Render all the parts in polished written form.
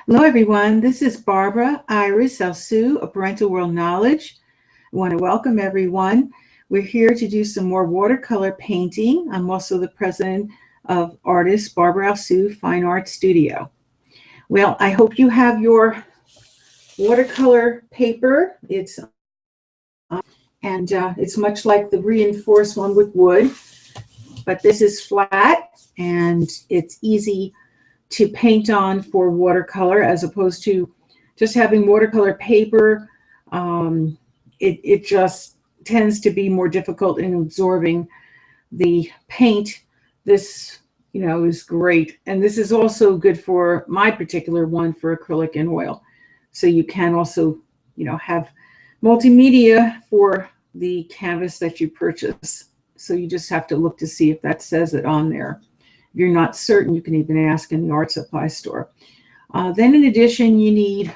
Hello, everyone. This is Barbara Iris Alsu of Parental World Knowledge. I want to welcome everyone. We're here to do some more watercolor painting. I'm also the president of artist Barbara Alsu Fine Art Studio. Well, I hope you have your watercolor paper. It's much like the reinforced one with wood, but this is flat and it's easy to paint on for watercolor as opposed to just having watercolor paper. It just tends to be more difficult in absorbing the paint. This, is great. And this is also good for my particular one for acrylic and oil. So you can also, have multimedia for the canvas that you purchase. So you just have to look to see if that says it on there. If you're not certain, you can even ask in the art supply store. Then in addition, you need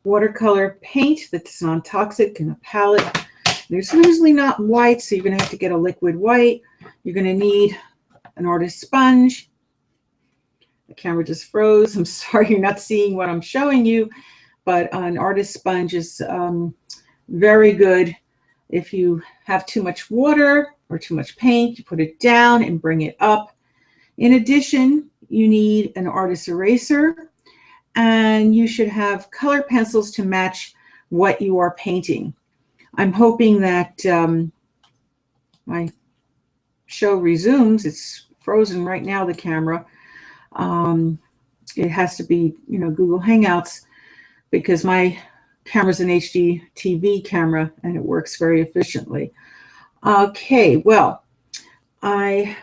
watercolor paint that's non-toxic in a palette. There's usually not white, so you're going to have to get a liquid white. You're going to need an artist sponge. The camera just froze. I'm sorry you're not seeing what I'm showing you, but an artist sponge is very good. If you have too much water or too much paint, you put it down and bring it up. In addition, you need an artist eraser, and you should have color pencils to match what you are painting. I'm hoping that my show resumes. It's frozen right now, the camera. It has to be, Google Hangouts, because my camera's an HD TV camera and it works very efficiently. Okay, well, I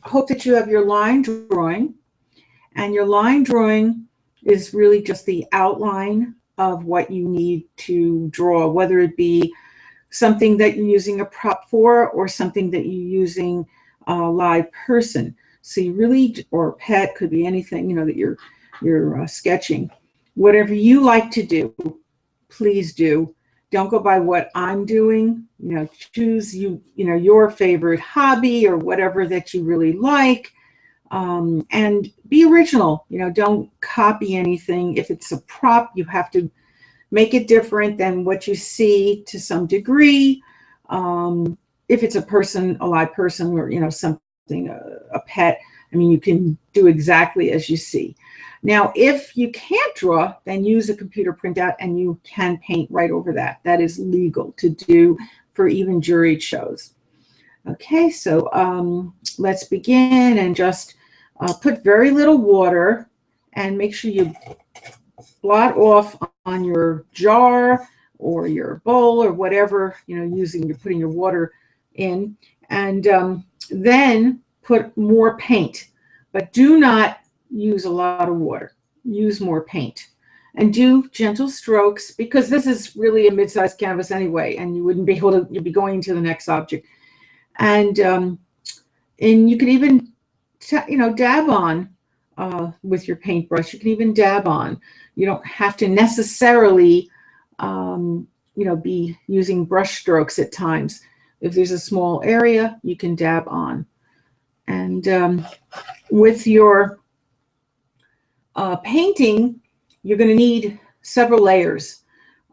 hope that you have your line drawing, and your line drawing is really just the outline of what you need to draw, whether it be something that you're using a prop for or something that you're using a live person. So you really, or a pet, could be anything, that you're sketching. Whatever you like to do, please do. Don't go by what I'm doing. Choose your favorite hobby or whatever that you really like, and be original. Don't copy anything. If it's a prop, you have to make it different than what you see to some degree. If it's a person, a live person, or something, a pet, you can do exactly as you see. Now, if you can't draw, then use a computer printout and you can paint right over that. That is legal to do for even juried shows. Okay, so let's begin, and just put very little water and make sure you blot off on your jar or your bowl or whatever, you're putting your water in, and then put more paint, but do not use a lot of water. Use more paint and do gentle strokes, because this is really a mid-sized canvas anyway, and you wouldn't be able to, you'd be going to the next object. And you could even dab on with your paintbrush. You can even dab on. You don't have to necessarily be using brush strokes at times. If there's a small area, you can dab on. And with your painting, you're going to need several layers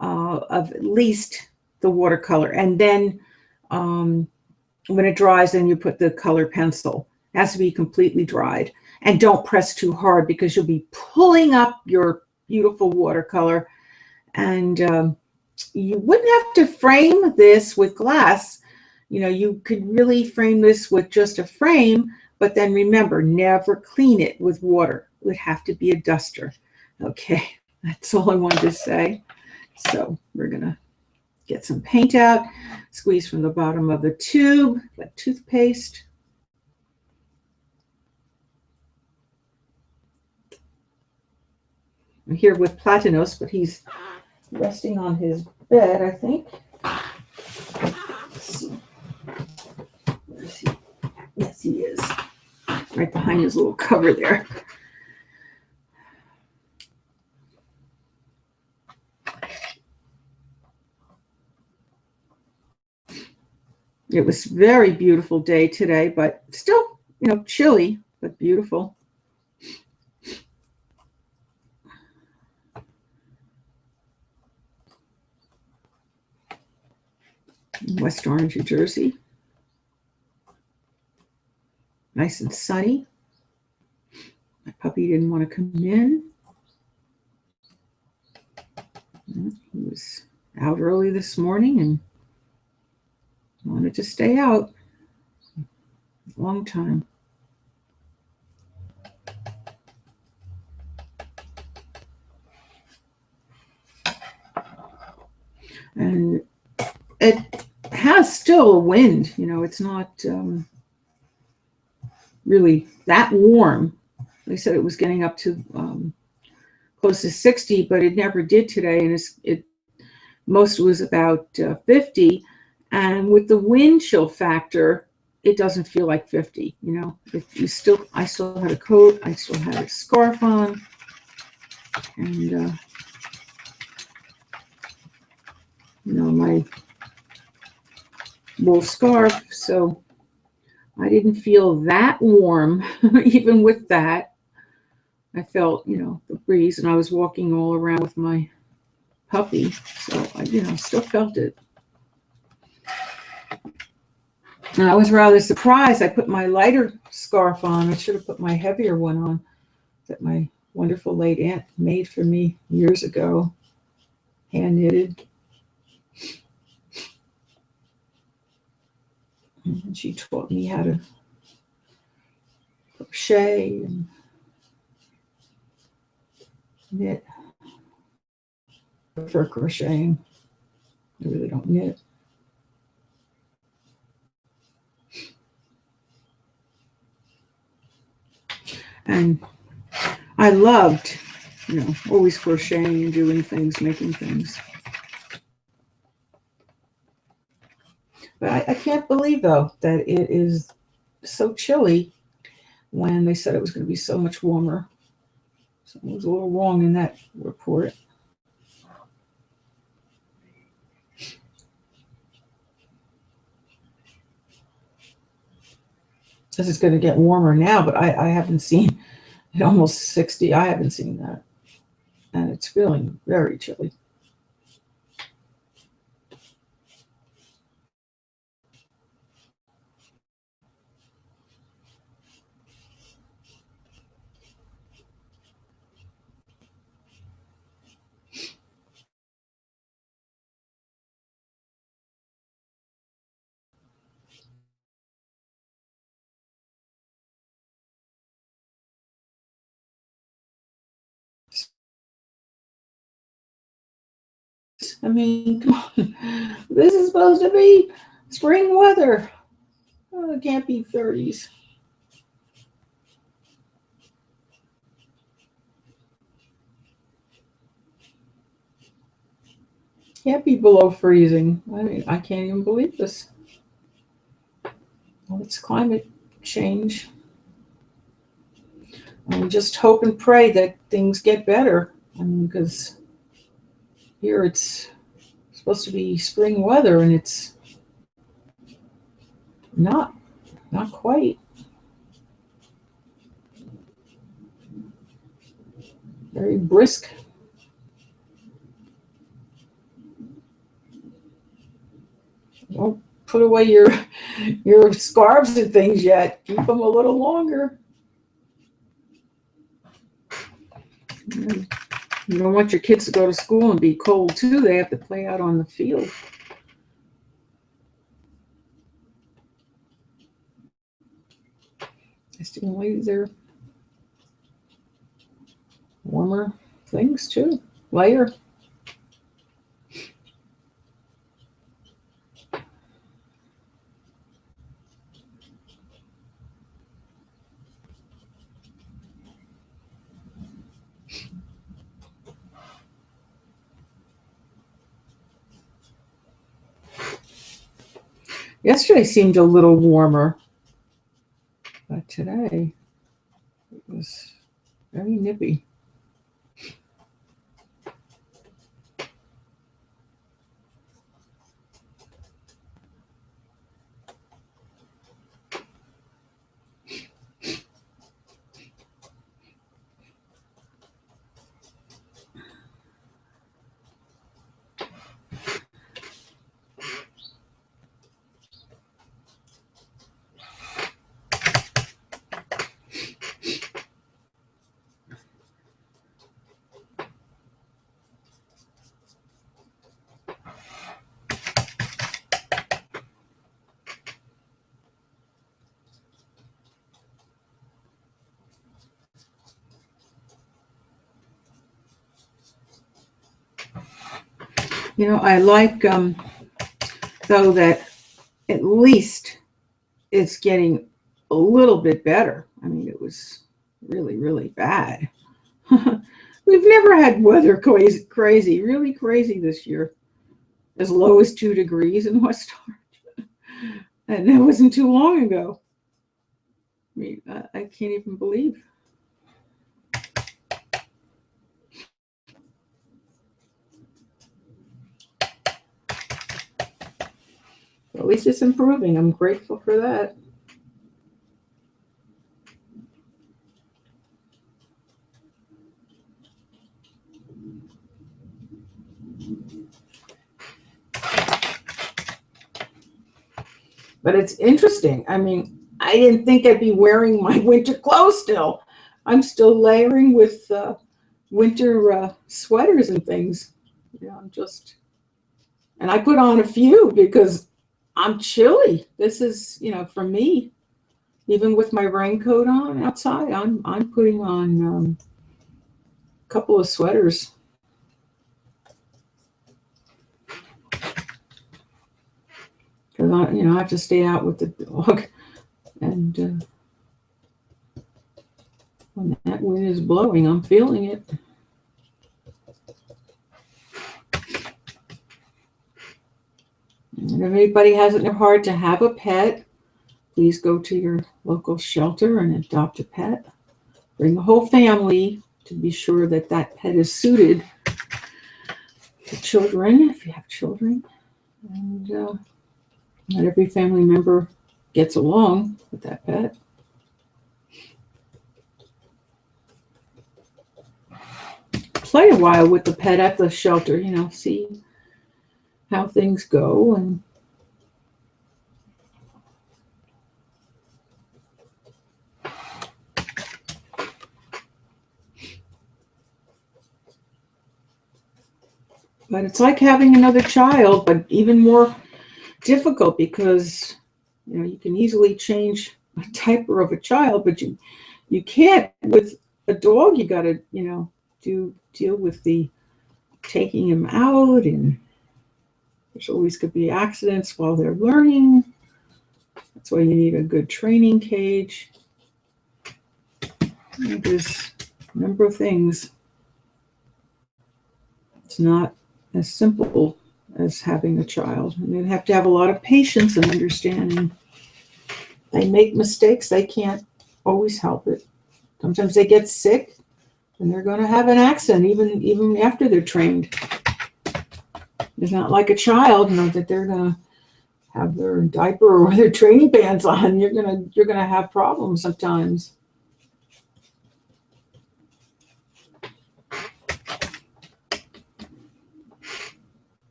of at least the watercolor. And then when it dries, then you put the color pencil. It has to be completely dried. And don't press too hard, because you'll be pulling up your beautiful watercolor. And you wouldn't have to frame this with glass. You could really frame this with just a frame, but then remember, never clean it with water. It would have to be a duster. Okay, that's all I wanted to say. So we're gonna get some paint out, squeeze from the bottom of the tube like toothpaste. I'm here with Platanos, but he's resting on his bed, I think. Let's see. Where is he? Yes, he is. Right behind his little cover there. It was a very beautiful day today, but still, chilly, but beautiful. in West Orange, New Jersey. Nice and sunny. My puppy didn't want to come in. He was out early this morning and wanted to stay out a long time. And it has still a wind, you know, it's not really that warm. They said it was getting up to close to 60, but it never did today. And most was about 50. And with the wind chill factor, it doesn't feel like 50, you know. I still had a coat, I still had a scarf on, and you know, my wool scarf, so I didn't feel that warm. Even with that, I felt, you know, the breeze, and I was walking all around with my puppy, so I, you know, still felt it. And I was rather surprised. I put my lighter scarf on. I should have put my heavier one on that my wonderful late aunt made for me years ago, hand knitted. And she taught me how to crochet and knit. I prefer crocheting. I really don't knit. And I loved, you know, always crocheting and doing things, making things. But I can't believe, though, that it is so chilly when they said it was going to be so much warmer. Something was a little wrong in that report. This is going to get warmer now, but I haven't seen it almost 60. I haven't seen that. And it's feeling very chilly. I mean, come on. This is supposed to be spring weather. Oh, it can't be 30s. Can't be below freezing. I mean, I can't even believe this. Well, it's climate change. I just hope and pray that things get better. I mean, because here it's supposed to be spring weather, and it's not quite. Very brisk. Don't put away your scarves and things yet. Keep them a little longer. You don't want your kids to go to school and be cold too. They have to play out on the field. I still leave their warmer things too. Layer. Yesterday seemed a little warmer, but today it was very nippy. I like, though, that at least it's getting a little bit better. I mean, it was really, really bad. We've never had weather crazy, really crazy this year. As low as 2 degrees in West Orange. And that wasn't too long ago. I mean, I can't even believe. At least it's improving. I'm grateful for that. But it's interesting. I mean, I didn't think I'd be wearing my winter clothes still. I'm still layering with winter sweaters and things. I'm just, and I put on a few because I'm chilly. This is, for me, even with my raincoat on outside, I'm putting on a couple of sweaters. Because I have to stay out with the dog, and when that wind is blowing, I'm feeling it. And if anybody has it in their heart to have a pet, please go to your local shelter and adopt a pet. Bring the whole family to be sure that that pet is suited to children, if you have children, and that every family member gets along with that pet. Play a while with the pet at the shelter, see how things go. And but it's like having another child, but even more difficult because you can easily change a diaper of a child, but you can't with a dog. You got to deal with the taking him out, and there's always could be accidents while they're learning. That's why you need a good training cage. There's a number of things. It's not as simple as having a child, and they have to have a lot of patience and understanding. They make mistakes. They can't always help it. Sometimes they get sick, and they're going to have an accident even after they're trained. It's not like a child, that they're going to have their diaper or their training pants on. You're gonna have problems sometimes.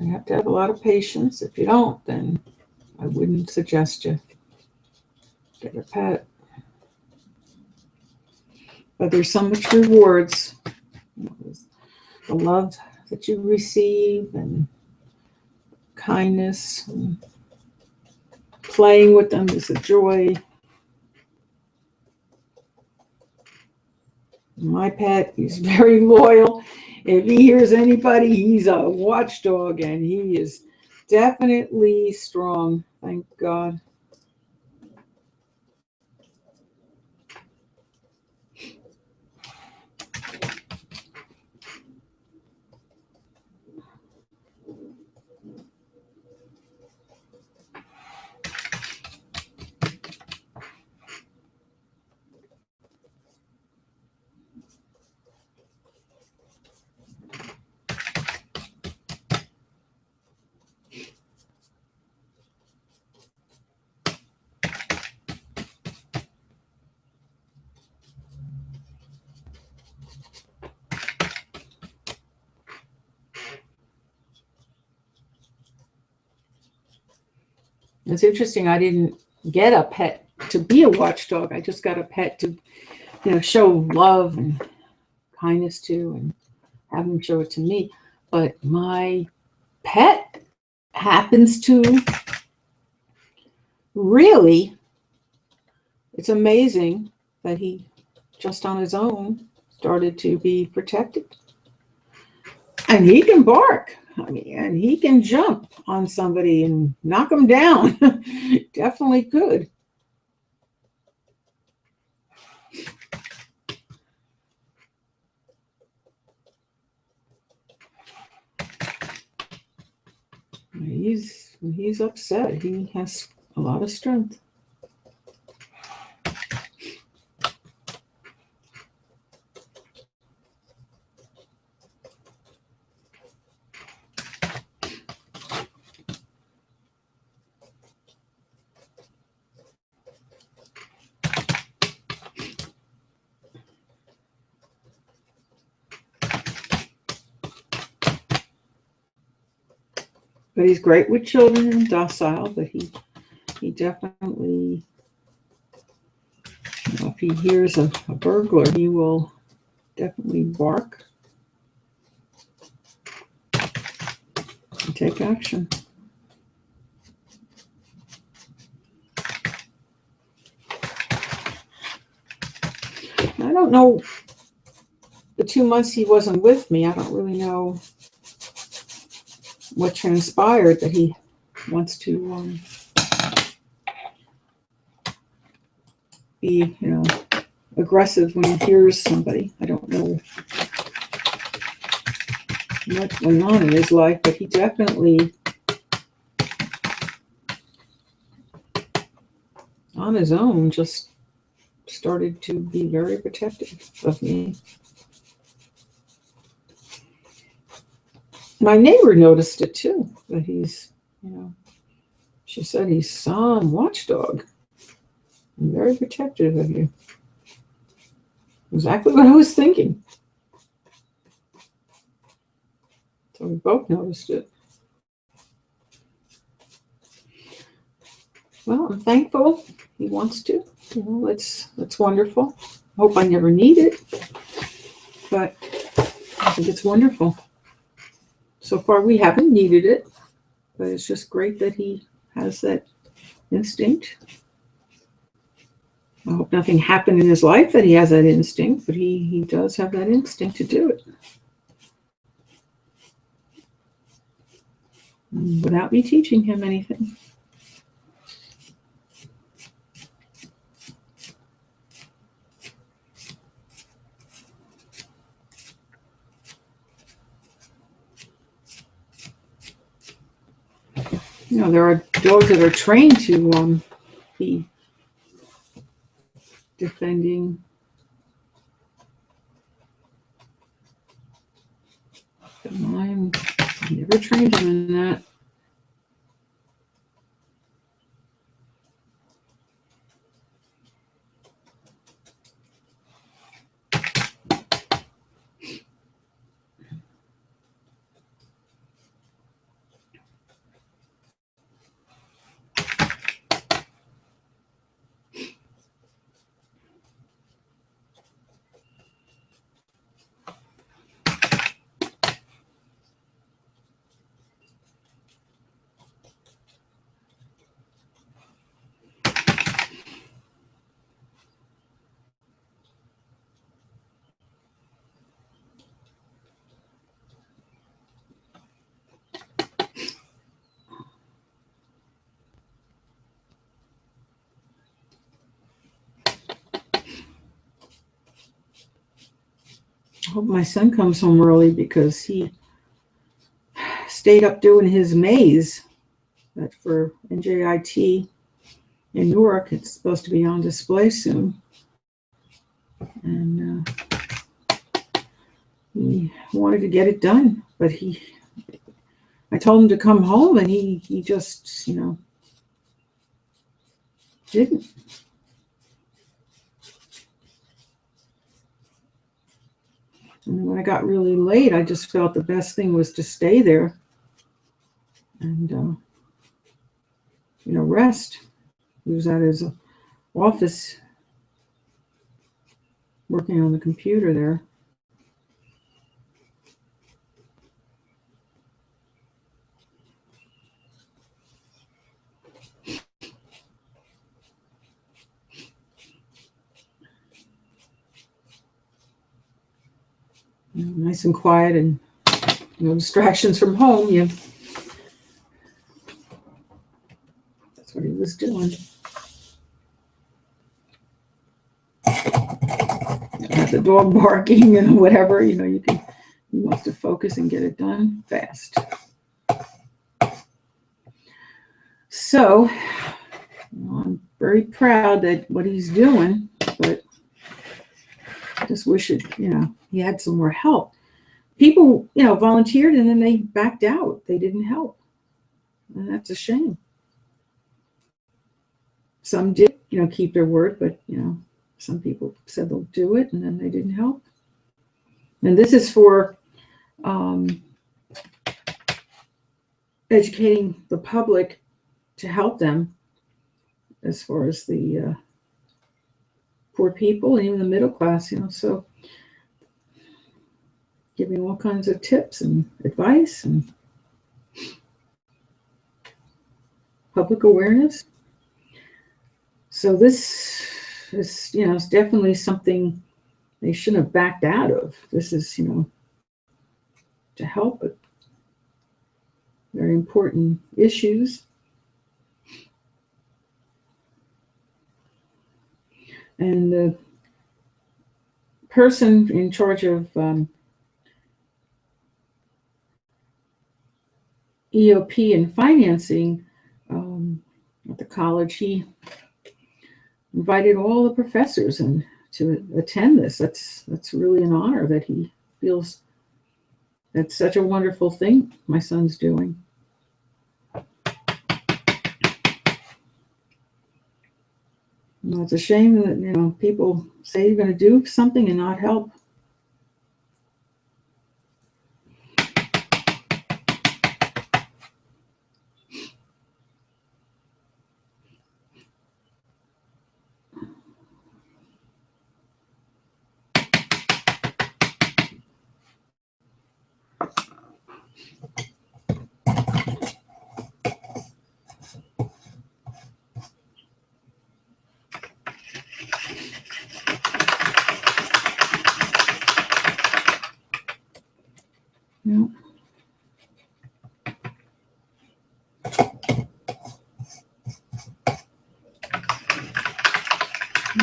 You have to have a lot of patience. If you don't, then I wouldn't suggest you get a pet. But there's so much rewards. The love that you receive, and kindness, and playing with them is a joy. My pet, he's very loyal. If he hears anybody, he's a watchdog, and he is definitely strong. Thank God. It's interesting. I didn't get a pet to be a watchdog. I just got a pet to, show love and kindness to, and have him show it to me. But my pet happens to really, it's amazing that he just on his own started to be protected. And he can bark. I mean, and he can jump on somebody and knock them down. Definitely could. When he's upset, he has a lot of strength. But he's great with children and docile, but he definitely, if he hears a burglar, he will definitely bark and take action. I don't know, the 2 months he wasn't with me, I don't really know what transpired, that he wants to be, aggressive when he hears somebody. I don't know what's going on in his life, but he definitely, on his own, just started to be very protective of me. My neighbor noticed it too, that he's, she said he's some watchdog and very protective of you. Exactly what I was thinking. So we both noticed it. Well, I'm thankful he wants to. That's wonderful. I hope I never need it, but I think it's wonderful. So far, we haven't needed it, but it's just great that he has that instinct. I hope nothing happened in his life that he has that instinct, but he does have that instinct to do it. Without me teaching him anything. There are dogs that are trained to be defending. But mine, I never trained him in that. I hope my son comes home early because he stayed up doing his maze. That for NJIT in Newark, it's supposed to be on display soon. And he wanted to get it done, but I told him to come home, and he just, didn't. And when I got really late, I just felt the best thing was to stay there and, rest. He was at his office working on the computer there. Nice and quiet and no distractions from home. That's what he was doing. Have the dog barking and whatever, he wants to focus and get it done fast. So I'm very proud that what he's doing, but I just wish he had some more help. People, volunteered and then they backed out. They didn't help. And that's a shame. Some did, keep their word, but, some people said they'll do it and then they didn't help. And this is for educating the public to help them as far as the poor people and even the middle class, so giving all kinds of tips and advice and public awareness. So this is, it's definitely something they shouldn't have backed out of. This is, to help with very important issues. And the person in charge of EOP and financing at the college, he invited all the professors to attend this. That's really an honor that he feels that's such a wonderful thing my son's doing. Well, it's a shame that people say you're going to do something and not help. Yeah.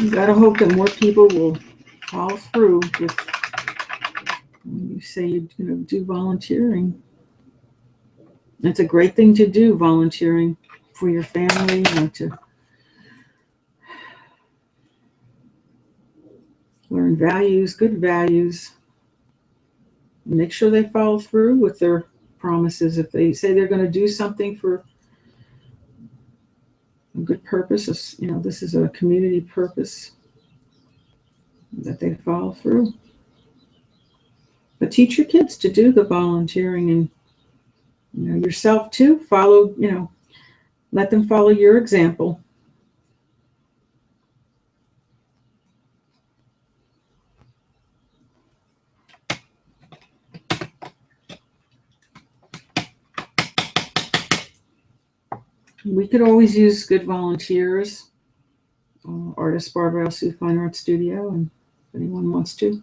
You gotta hope that more people will follow through with when you say you're gonna do volunteering. It's a great thing to do, volunteering for your family, to learn values, good values. Make sure they follow through with their promises. If they say they're going to do something for a good purpose, this is a community purpose, that they follow through. But teach your kids to do the volunteering, and yourself too. Follow, let them follow your example. We could always use good volunteers. Artist Barbara L. Sue Fine Art Studio, and if anyone wants to,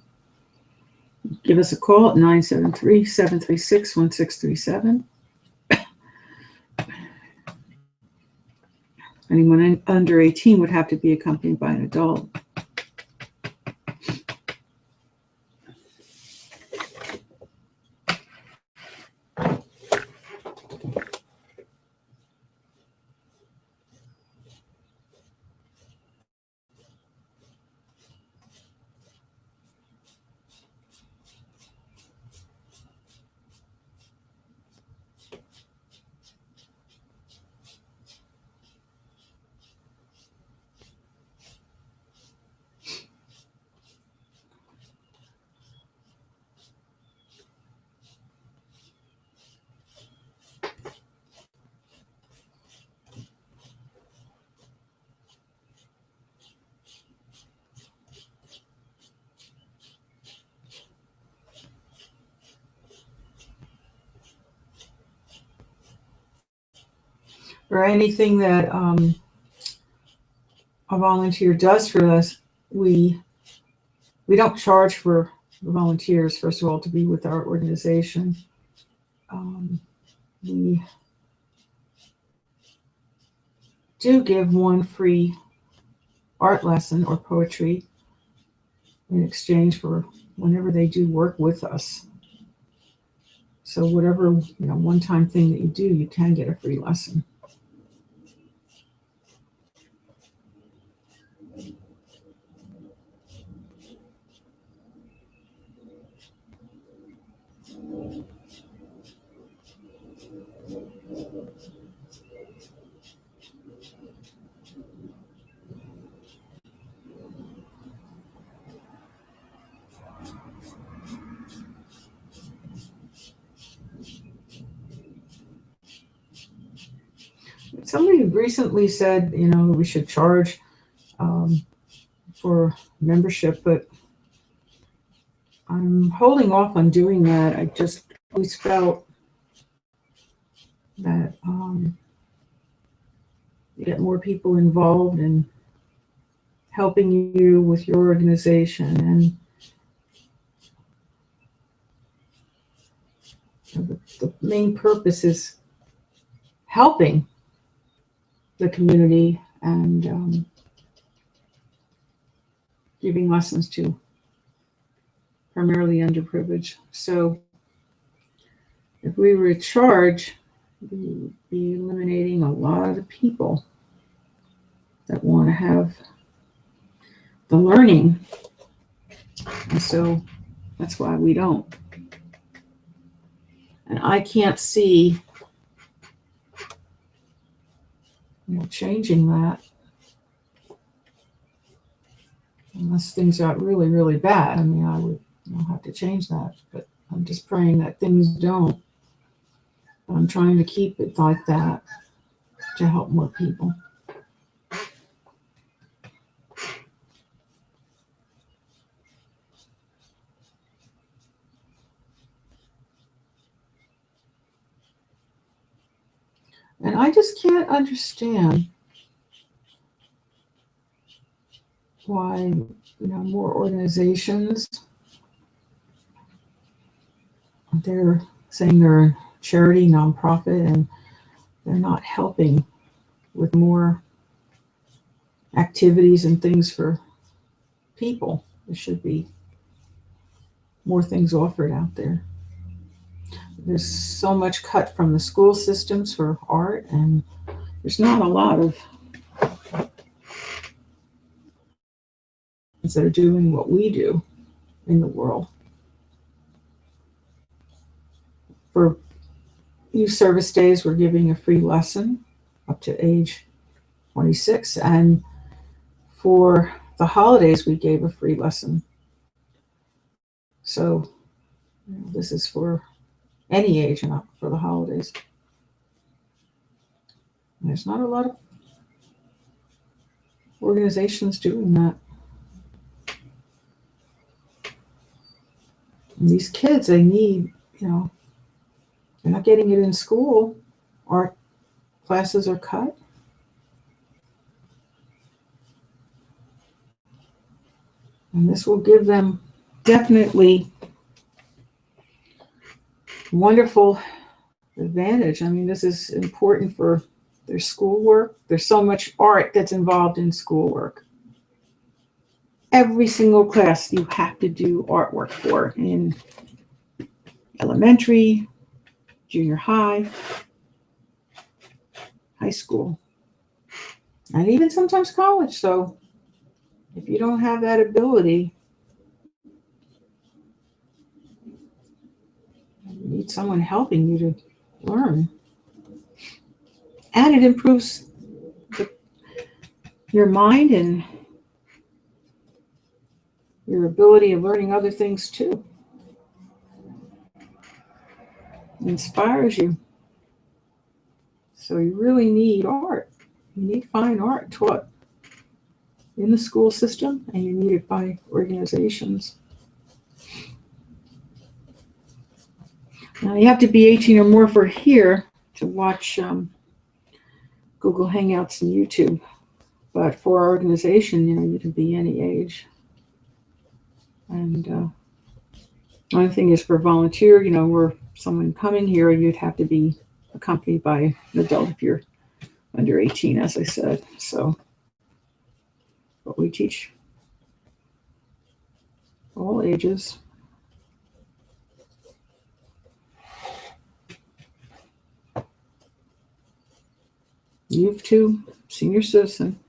give us a call at 973-736-1637. Anyone under 18 would have to be accompanied by an adult. Or anything that a volunteer does for us, we don't charge for the volunteers, first of all, to be with our organization. we do give one free art lesson or poetry in exchange for whenever they do work with us. So whatever, one-time thing that you do, you can get a free lesson. Somebody recently said, we should charge for membership, but I'm holding off on doing that. I just always felt that you get more people involved in helping you with your organization, and the main purpose is helping the community and giving lessons to primarily underprivileged. So if we were to charge, we would be eliminating a lot of the people that want to have the learning. And so that's why we don't. And I can't see changing that unless things got really, really bad. I mean, I would have to change that, but I'm just praying that things don't. But I'm trying to keep it like that to help more people. And I just can't understand why, more organizations, they're saying they're a charity, nonprofit, and they're not helping with more activities and things for people. There should be more things offered out there. There's so much cut from the school systems for art, and there's not a lot of that are doing what we do in the world. For youth service days, we're giving a free lesson up to age 26, and for the holidays, we gave a free lesson. So this is for any age, not for the holidays. And there's not a lot of organizations doing that. And these kids, they need, they're not getting it in school. Art classes are cut. And this will give them definitely wonderful advantage. I mean, this is important for their schoolwork. There's so much art that's involved in schoolwork. Every single class you have to do artwork for in elementary, junior high, high school, and even sometimes college. So if you don't have that ability, you need someone helping you to learn. And it improves your mind and your ability of learning other things too. It inspires you. So you really need art. You need fine art taught in the school system, and you need it by organizations. Now you have to be 18 or more for here to watch Google Hangouts and YouTube. But for our organization, you can be any age. And Only thing is for volunteer, or someone coming here, you'd have to be accompanied by an adult if you're under 18, as I said. So, but we teach all ages. Youth too, senior citizen.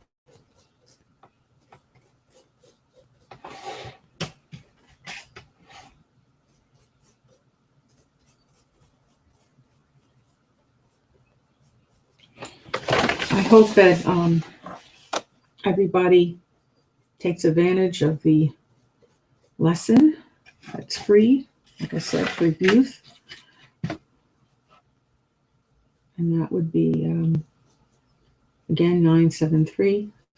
I hope that everybody takes advantage of the lesson that's free, like I said, for youth. And that would be, again,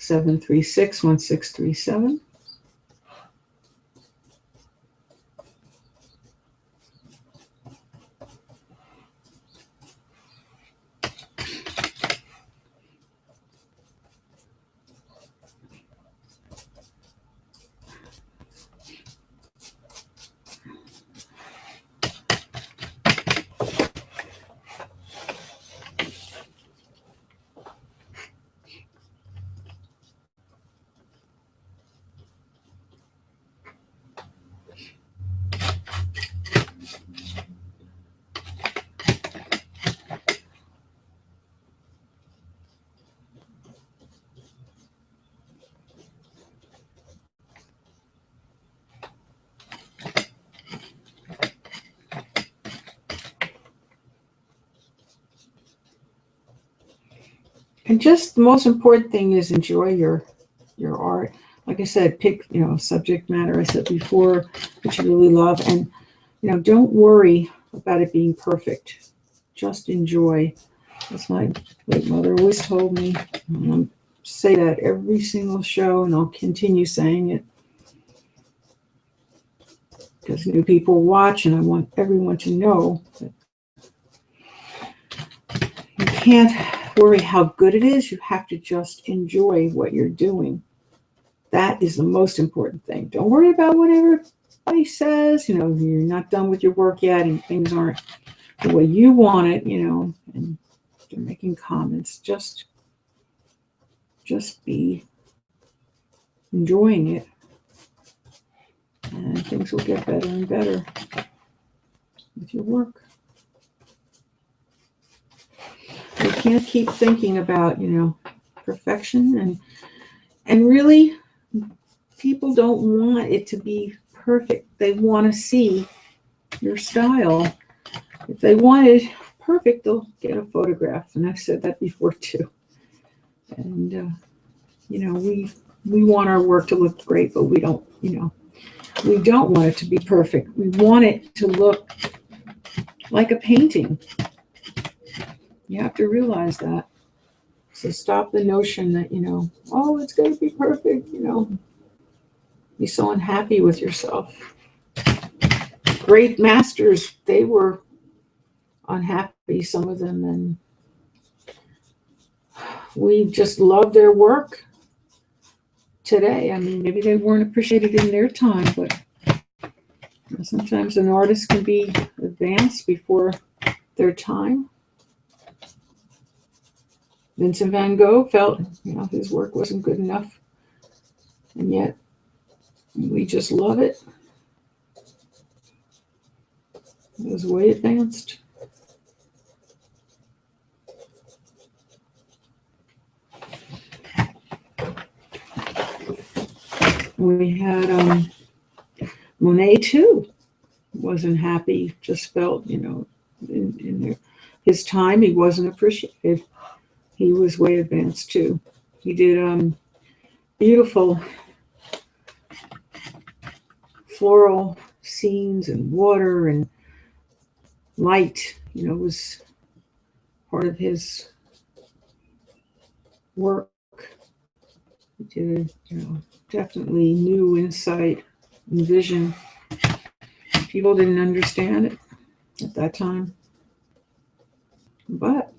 973-736-1637. And just the most important thing is enjoy your art. Like I said, pick, subject matter, I said before, that you really love. And, don't worry about it being perfect. Just enjoy. That's my late mother always told me. I'll say that every single show, and I'll continue saying it. Because new people watch, and I want everyone to know that you can't worry how good it is. You have to just enjoy what you're doing. That is the most important thing. Don't worry about what everybody says. You're not done with your work yet and things aren't the way you want it, and they're making comments. Just be enjoying it, and things will get better and better with your work. You can't keep thinking about, perfection, and really, people don't want it to be perfect. They want to see your style. If they want it perfect, they'll get a photograph, and I've said that before too. And we want our work to look great, but we don't want it to be perfect. We want it to look like a painting. You have to realize that. So stop the notion that, it's going to be perfect, Be so unhappy with yourself. Great masters, they were unhappy, some of them, and we just love their work today. I mean, maybe they weren't appreciated in their time, but sometimes an artist can be advanced before their time. Vincent van Gogh felt, his work wasn't good enough, and yet we just love it. It was way advanced. We had Monet too. Wasn't happy. Just felt, in his time, he wasn't appreciated. He was way advanced too. He did beautiful floral scenes and water and light. Was part of his work. He did, definitely new insight and vision. People didn't understand it at that time, but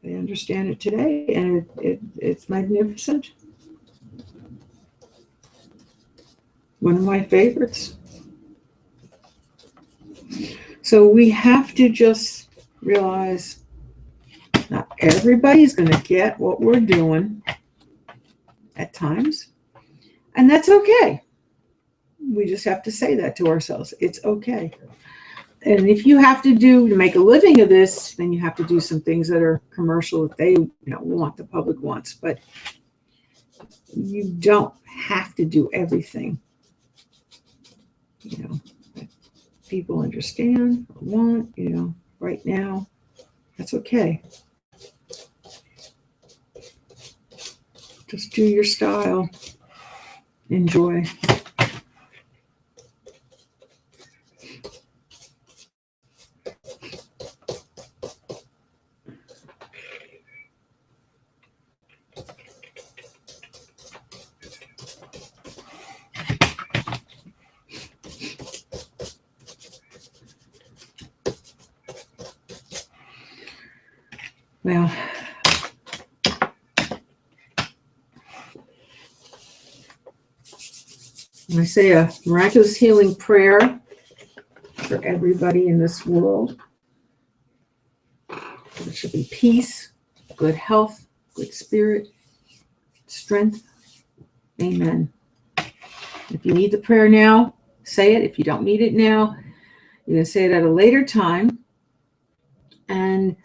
they understand it today, and it's magnificent. One of my favorites. So we have to just realize not everybody's going to get what we're doing at times, and that's okay. We just have to say that to ourselves. It's okay. And if you have to make a living of this, then you have to do some things that are commercial that they want, the public wants. But you don't have to do everything that people understand or want right now. That's okay. Just do your style. Enjoy. Well, when I say a miraculous healing prayer for everybody in this world, there should be peace, good health, good spirit, strength. Amen. If you need the prayer now, say it. If you don't need it now, you can say it at a later time. And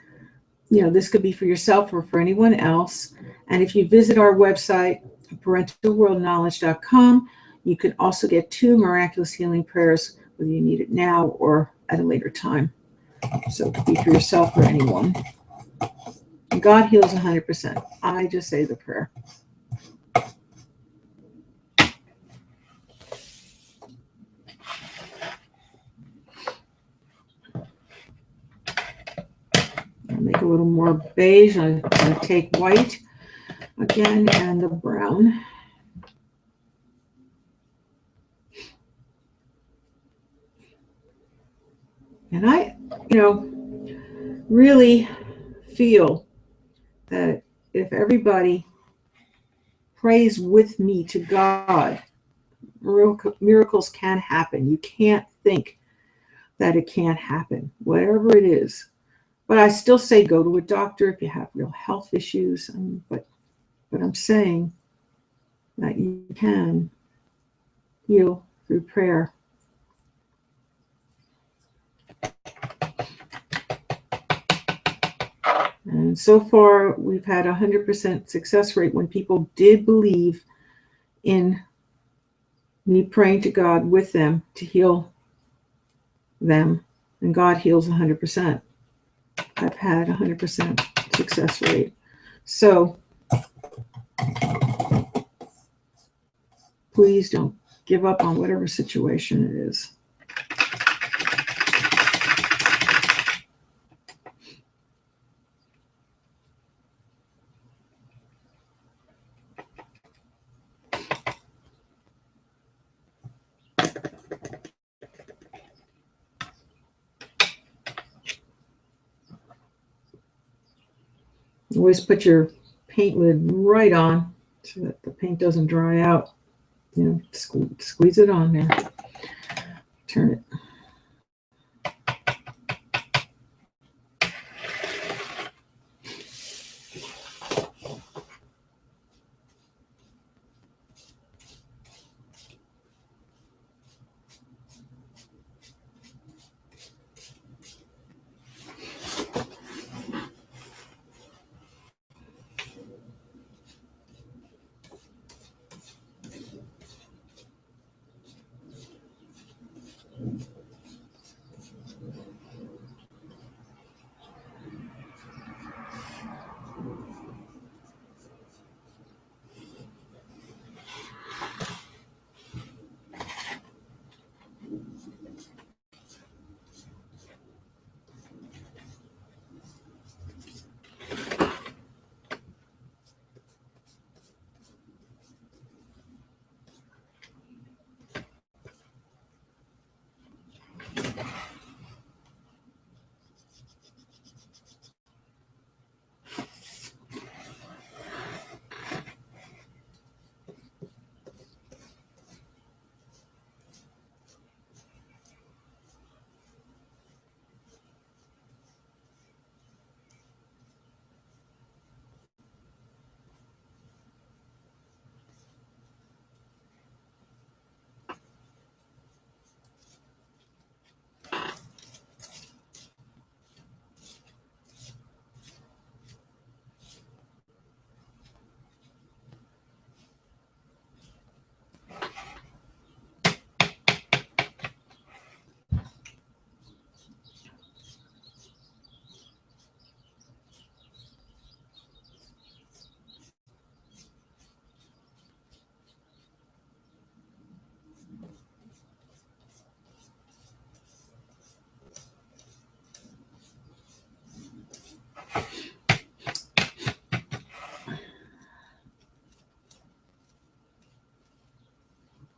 this could be for yourself or for anyone else. And if you visit our website, ParentalWorldKnowledge.com, you can also get 2 miraculous healing prayers, whether you need it now or at a later time. So it could be for yourself or anyone. And God heals 100%. I just say the prayer. I'll make a little more beige. I'm going to take white again and the brown. And I, really feel that if everybody prays with me to God, miracles can happen. You can't think that it can't happen, whatever it is. But I still say go to a doctor if you have real health issues. But I'm saying that you can heal through prayer. And so far, we've had 100% success rate when people did believe in me praying to God with them to heal them. And God heals 100%. I've had 100% success rate. So please don't give up on whatever situation it is. Always put your paint lid right on so that the paint doesn't dry out. Squeeze it on there. Turn it.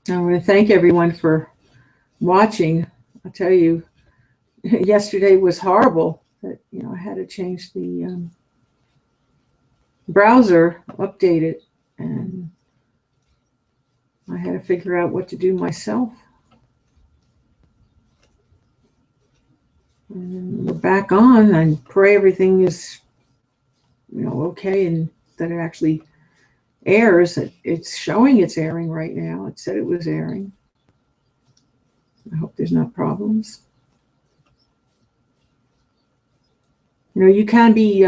I want to thank everyone for watching. I'll tell you, yesterday was horrible. That I had to change the browser, update it, and I had to figure out what to do myself. And we're back on, and pray everything is, okay, and that it actually airs. It's showing it's airing right now. It said it was airing. I hope there's not problems. You can be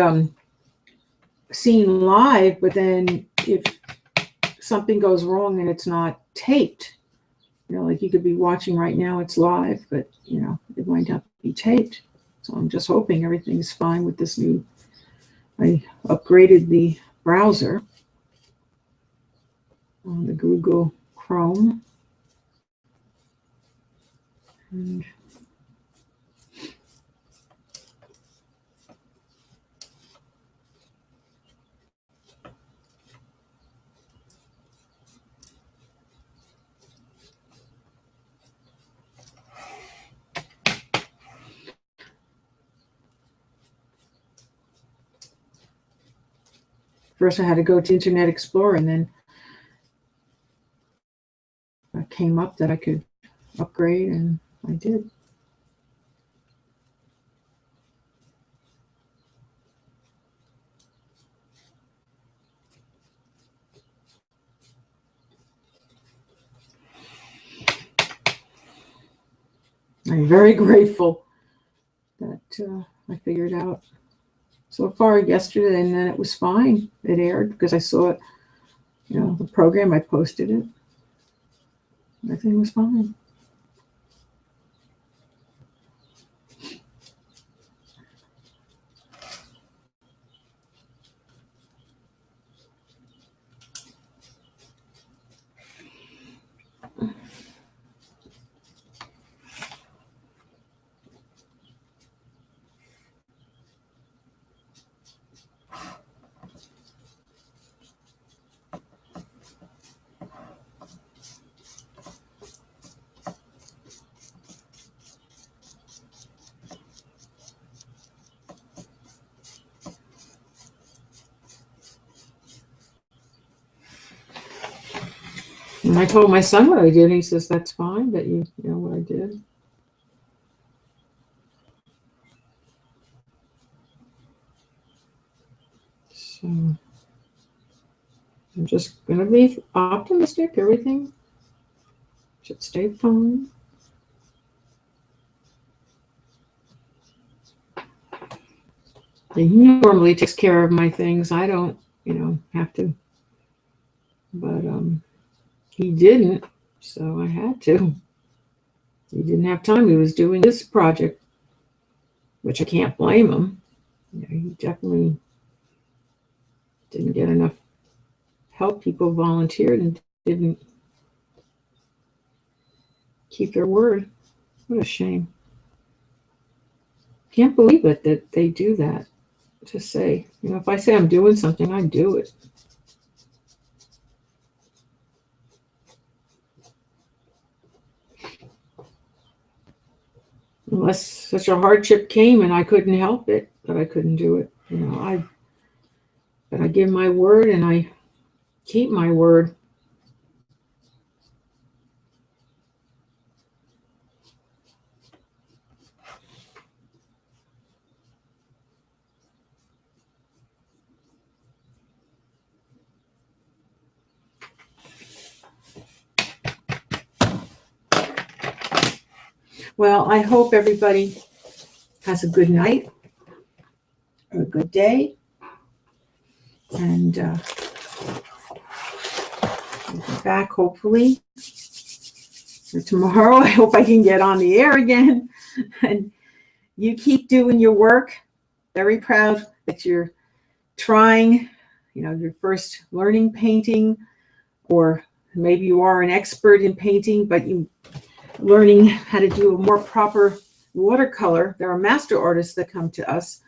seen live, but then if something goes wrong and it's not taped, like you could be watching right now, it's live, but it might not be taped. So I'm just hoping everything's fine with this new. I upgraded the browser on the Google Chrome. And first I had to go to Internet Explorer, and then it came up that I could upgrade, and I did. I'm very grateful that I figured out so far yesterday, and then it was fine. It aired because I saw it, the program, I posted it. Everything was fine. And I told my son what I did, and he says, that's fine, that you know what I did. So I'm just going to be optimistic. Everything should stay fine. He normally takes care of my things. I don't, have to. But he didn't, so I had to. He didn't have time. He was doing this project, which I can't blame him. He definitely didn't get enough help. People volunteered and didn't keep their word. What a shame. Can't believe it that they do that. To say, if I say I'm doing something, I do it. Unless such a hardship came and I couldn't help it, that I couldn't do it. But I give my word and I keep my word. Well, I hope everybody has a good night or a good day. And we'll be back hopefully for tomorrow. I hope I can get on the air again. And you keep doing your work. Very proud that you're trying, your first learning painting, or maybe you are an expert in painting, but you learning how to do a more proper watercolor. There are master artists that come to us,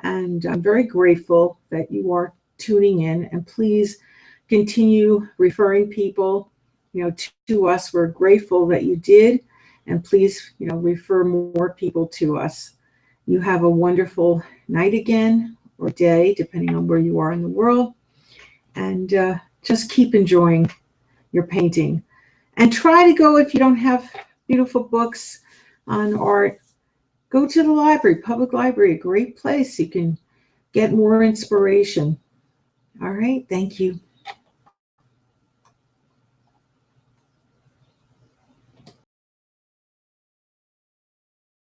and I'm very grateful that you are tuning in, and please continue referring people to us. We're grateful that you did. And please, refer more people to us. You have a wonderful night again, or day, depending on where you are in the world. And just keep enjoying your painting. And try to go, if you don't have beautiful books on art, go to the library, public library, a great place. You can get more inspiration. All right, thank you.